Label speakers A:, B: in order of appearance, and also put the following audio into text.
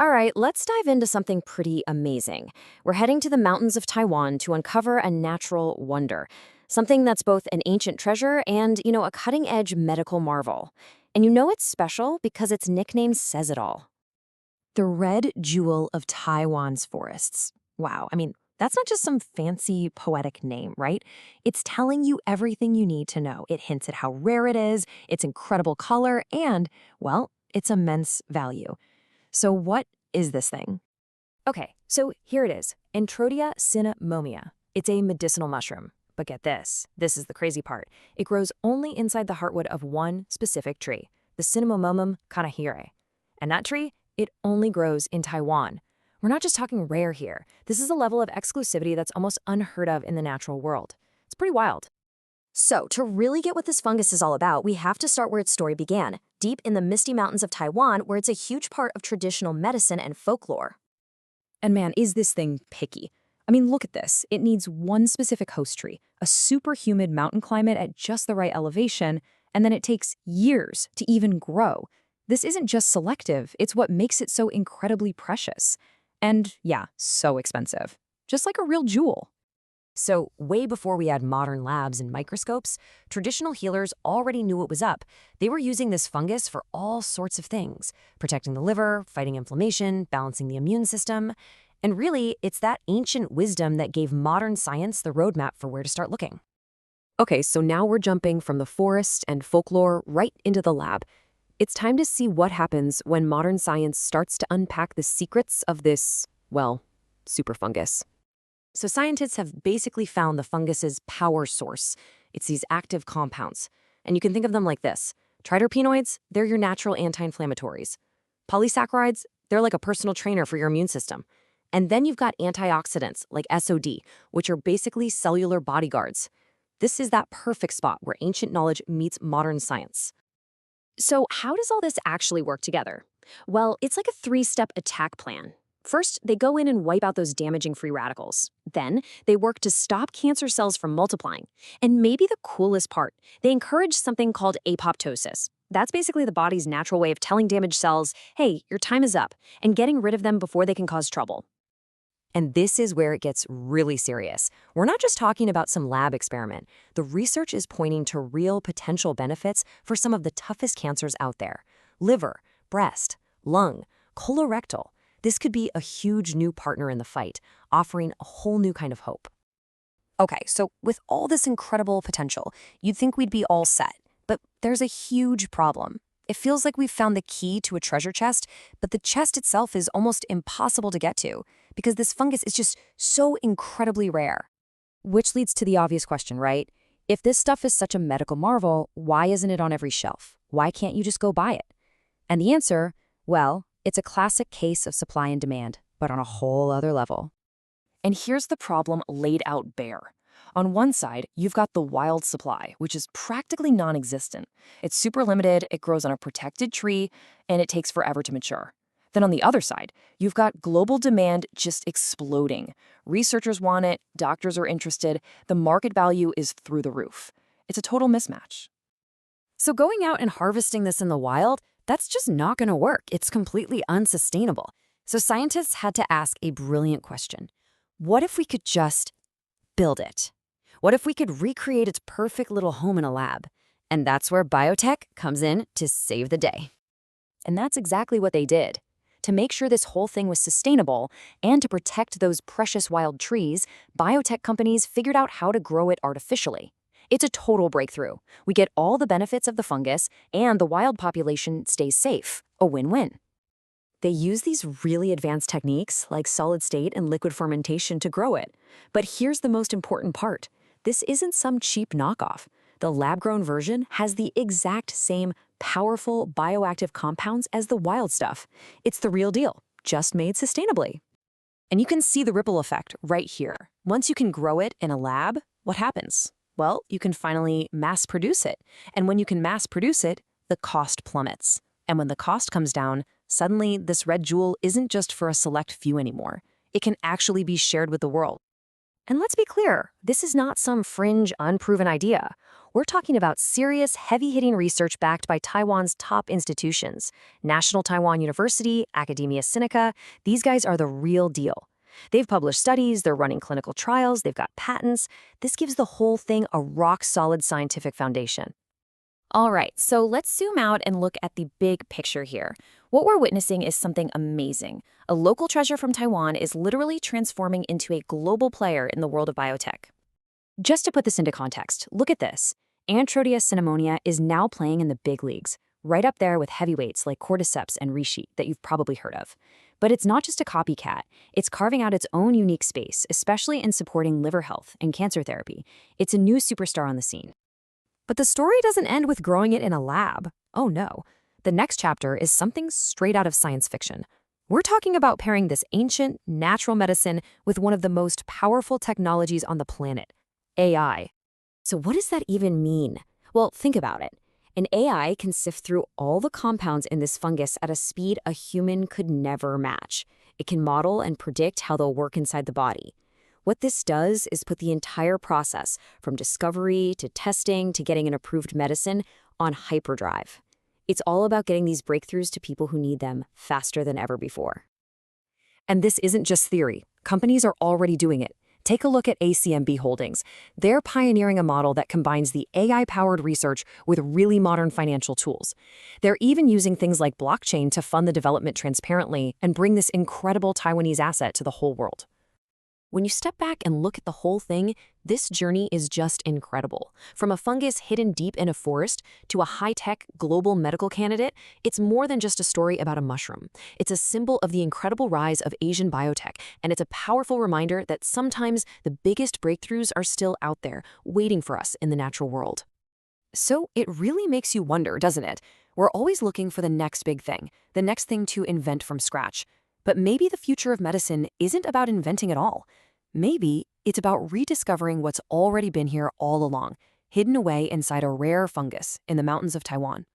A: All right, let's dive into something pretty amazing. We're heading to the mountains of Taiwan to uncover a natural wonder, something that's both an ancient treasure and, a cutting-edge medical marvel. And it's special because its nickname says it all. The red jewel of Taiwan's forests. Wow, that's not just some fancy poetic name, right? It's telling you everything you need to know. It hints at how rare it is, its incredible color, and, well, its immense value. So what is this thing? Okay, so here it is, Entrodia cinnamomea. It's a medicinal mushroom. But get this is the crazy part. It grows only inside the heartwood of one specific tree, the Cinnamomum kanahire. And that tree, it only grows in Taiwan. We're not just talking rare here. This is a level of exclusivity that's almost unheard of in the natural world. It's pretty wild. So, to really get what this fungus is all about, we have to start where its story began, deep in the misty mountains of Taiwan, where it's a huge part of traditional medicine and folklore. And man, is this thing picky. Look at this. It needs one specific host tree, a super humid mountain climate at just the right elevation, and then it takes years to even grow. This isn't just selective, it's what makes it so incredibly precious. And yeah, so expensive. Just like a real jewel. So, way before we had modern labs and microscopes, traditional healers already knew what was up. They were using this fungus for all sorts of things, protecting the liver, fighting inflammation, balancing the immune system. And really, it's that ancient wisdom that gave modern science the roadmap for where to start looking. Okay, so now we're jumping from the forest and folklore right into the lab. It's time to see what happens when modern science starts to unpack the secrets of this, super fungus. So scientists have basically found the fungus's power source. It's these active compounds. And you can think of them like this. Triterpenoids, they're your natural anti-inflammatories. Polysaccharides, they're like a personal trainer for your immune system. And then you've got antioxidants like SOD, which are basically cellular bodyguards. This is that perfect spot where ancient knowledge meets modern science. So how does all this actually work together? Well, it's like a three-step attack plan. First, they go in and wipe out those damaging free radicals. Then, they work to stop cancer cells from multiplying. And maybe the coolest part, they encourage something called apoptosis. That's basically the body's natural way of telling damaged cells, hey, your time is up, and getting rid of them before they can cause trouble. And this is where it gets really serious. We're not just talking about some lab experiment. The research is pointing to real potential benefits for some of the toughest cancers out there. Liver, breast, lung, colorectal. This could be a huge new partner in the fight, offering a whole new kind of hope. Okay, so with all this incredible potential, you'd think we'd be all set. But there's a huge problem. It feels like we've found the key to a treasure chest, but the chest itself is almost impossible to get to because this fungus is just so incredibly rare. Which leads to the obvious question, right? If this stuff is such a medical marvel, why isn't it on every shelf? Why can't you just go buy it? And the answer, well, it's a classic case of supply and demand, but on a whole other level. And here's the problem laid out bare. On one side, you've got the wild supply, which is practically non-existent. It's super limited, it grows on a protected tree, and it takes forever to mature. Then on the other side, you've got global demand just exploding. Researchers want it, doctors are interested, the market value is through the roof. It's a total mismatch. So going out and harvesting this in the wild, that's just not going to work. It's completely unsustainable. So scientists had to ask a brilliant question. What if we could just build it? What if we could recreate its perfect little home in a lab? And that's where biotech comes in to save the day. And that's exactly what they did. To make sure this whole thing was sustainable and to protect those precious wild trees, biotech companies figured out how to grow it artificially. It's a total breakthrough. We get all the benefits of the fungus, and the wild population stays safe. A win-win. They use these really advanced techniques like solid state and liquid fermentation to grow it. But here's the most important part. This isn't some cheap knockoff. The lab-grown version has the exact same powerful bioactive compounds as the wild stuff. It's the real deal, just made sustainably. And you can see the ripple effect right here. Once you can grow it in a lab, what happens? Well, you can finally mass produce it. And when you can mass produce it, the cost plummets. And when the cost comes down, suddenly this red jewel isn't just for a select few anymore. It can actually be shared with the world. And let's be clear, this is not some fringe, unproven idea. We're talking about serious, heavy-hitting research backed by Taiwan's top institutions. National Taiwan University, Academia Sinica, these guys are the real deal. They've published studies, they're running clinical trials, they've got patents. This gives the whole thing a rock-solid scientific foundation.
B: All right, so let's zoom out and look at the big picture here. What we're witnessing is something amazing. A local treasure from Taiwan is literally transforming into a global player in the world of biotech.
A: Just to put this into context, look at this. Antrodia cinnamonia is now playing in the big leagues, right up there with heavyweights like cordyceps and reishi that you've probably heard of. But it's not just a copycat. It's carving out its own unique space, especially in supporting liver health and cancer therapy. It's a new superstar on the scene. But the story doesn't end with growing it in a lab. Oh no. The next chapter is something straight out of science fiction. We're talking about pairing this ancient, natural medicine with one of the most powerful technologies on the planet, AI. So what does that even mean? Well, think about it. An AI can sift through all the compounds in this fungus at a speed a human could never match. It can model and predict how they'll work inside the body. What this does is put the entire process, from discovery to testing to getting an approved medicine, on hyperdrive. It's all about getting these breakthroughs to people who need them faster than ever before. And this isn't just theory. Companies are already doing it. Take a look at ACMB Holdings. They're pioneering a model that combines the AI-powered research with really modern financial tools. They're even using things like blockchain to fund the development transparently and bring this incredible Taiwanese asset to the whole world. When you step back and look at the whole thing, this journey is just incredible. From a fungus hidden deep in a forest to a high-tech global medical candidate, it's more than just a story about a mushroom. It's a symbol of the incredible rise of Asian biotech, and it's a powerful reminder that sometimes the biggest breakthroughs are still out there, waiting for us in the natural world. So it really makes you wonder, doesn't it? We're always looking for the next big thing, the next thing to invent from scratch. But maybe the future of medicine isn't about inventing at all. Maybe it's about rediscovering what's already been here all along, hidden away inside a rare fungus in the mountains of Taiwan.